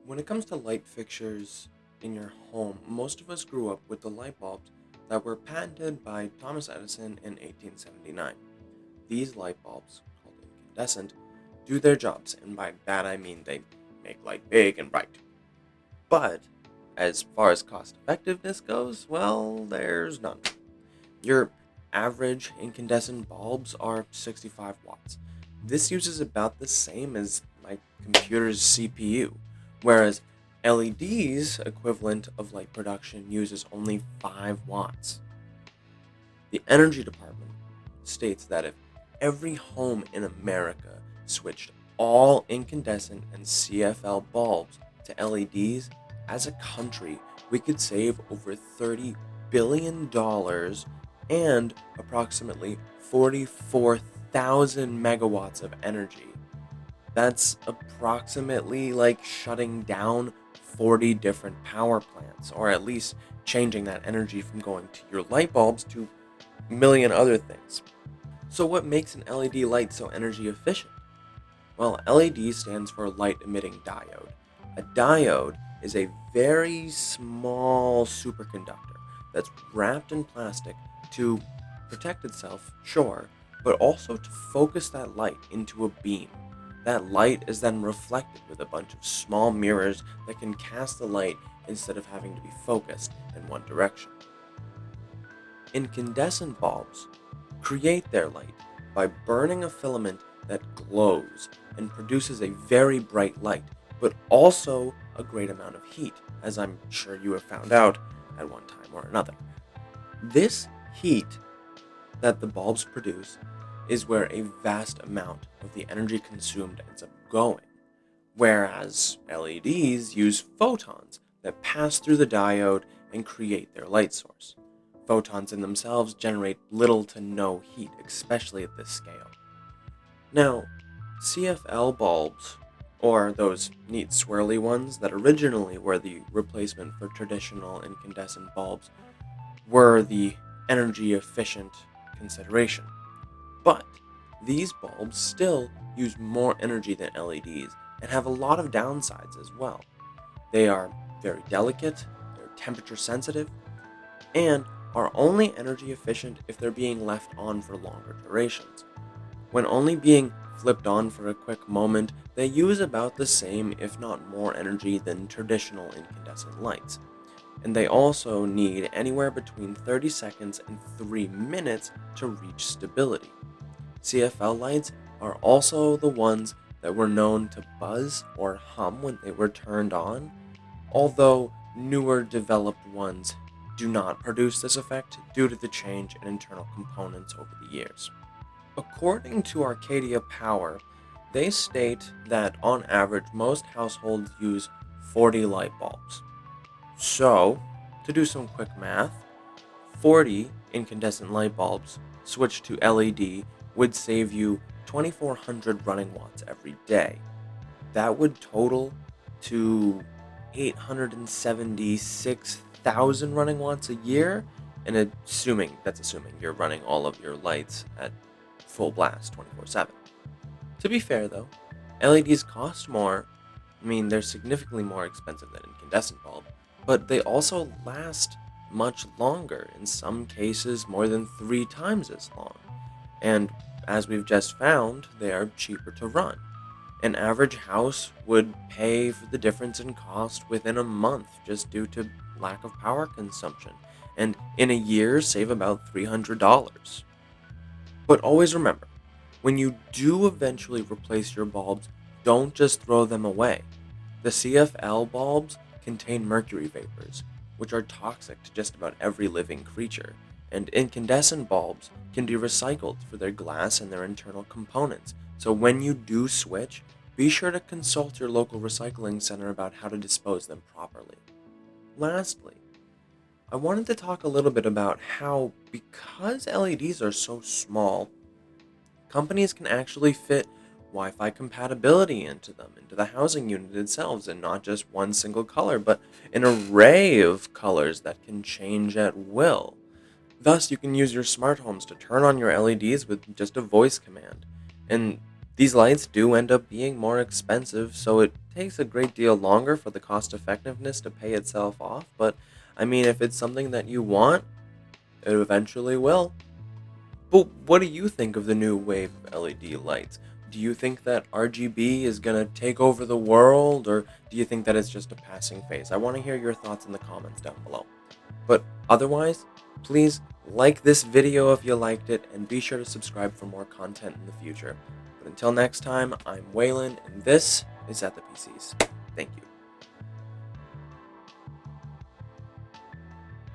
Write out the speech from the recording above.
When it comes to light fixtures in your home, most of us grew up with the light bulbs that were patented by Thomas Edison in 1879. These light bulbs, called incandescent, do their jobs, and by that I mean they make light big and bright. But as far as cost effectiveness goes, well, there's none. Your average incandescent bulbs are 65 watts. This uses about the same as my computer's CPU, whereas LED's equivalent of light production uses only 5 watts. The Energy Department states that if every home in America switched all incandescent and CFL bulbs to LEDs, as a country, we could save over $30 billion and approximately 44,000 megawatts of energy. That's approximately like shutting down 40 different power plants, or at least changing that energy from going to your light bulbs to a million other things. So, what makes an LED light so energy efficient? Well, LED stands for light emitting diode. A diode is a very small superconductor that's wrapped in plastic to protect itself, sure, but also to focus that light into a beam. That light is then reflected with a bunch of small mirrors that can cast the light instead of having to be focused in one direction. Incandescent bulbs create their light by burning a filament that glows and produces a very bright light, but also a great amount of heat, as I'm sure you have found out at one time or another. This heat that the bulbs produce is where a vast amount of the energy consumed ends up going, whereas LEDs use photons that pass through the diode and create their light source. Photons in themselves generate little to no heat, especially at this scale. Now, CFL bulbs, or those neat swirly ones that originally were the replacement for traditional incandescent bulbs, were the energy efficient consideration. But these bulbs still use more energy than LEDs and have a lot of downsides as well. They are very delicate, they're temperature sensitive, and are only energy efficient if they're being left on for longer durations. When only being flipped on for a quick moment, they use about the same, if not more, energy than traditional incandescent lights. And they also need anywhere between 30 seconds and 3 minutes to reach stability. CFL lights are also the ones that were known to buzz or hum when they were turned on, although newer developed ones do not produce this effect due to the change in internal components over the years. According to Arcadia Power, they state that on average most households use 40 light bulbs. So, to do some quick math, 40 incandescent light bulbs switched to LED would save you 2,400 running watts every day. That would total to 876,000 running watts a year, and assuming you're running all of your lights at full blast 24/7. To be fair though, LEDs cost more. I mean, they're significantly more expensive than incandescent bulb, but they also last much longer, in some cases more than 3 times as long. And as we've just found, they are cheaper to run. An average house would pay for the difference in cost within a month just due to lack of power consumption, and in a year save about $300. But always remember, when you do eventually replace your bulbs, don't just throw them away. The CFL bulbs contain mercury vapors, which are toxic to just about every living creature, and incandescent bulbs can be recycled for their glass and their internal components. So when you do switch, be sure to consult your local recycling center about how to dispose them properly. Lastly, I wanted to talk a little bit about how, because LEDs are so small, companies can actually fit Wi-Fi compatibility into them, into the housing unit itself, and not just one single color, but an array of colors that can change at will. Thus, you can use your smart homes to turn on your LEDs with just a voice command. And These lights do end up being more expensive, so it takes a great deal longer for the cost effectiveness to pay itself off, but I mean, if it's something that you want, it eventually will. But what do you think of the new wave of LED lights? Do you think that RGB is going to take over the world, or do you think that it's just a passing phase? I want to hear your thoughts in the comments down below. But otherwise, please like this video if you liked it, and be sure to subscribe for more content in the future. But until next time, I'm Waylon, and this is XethaPCs. Thank you.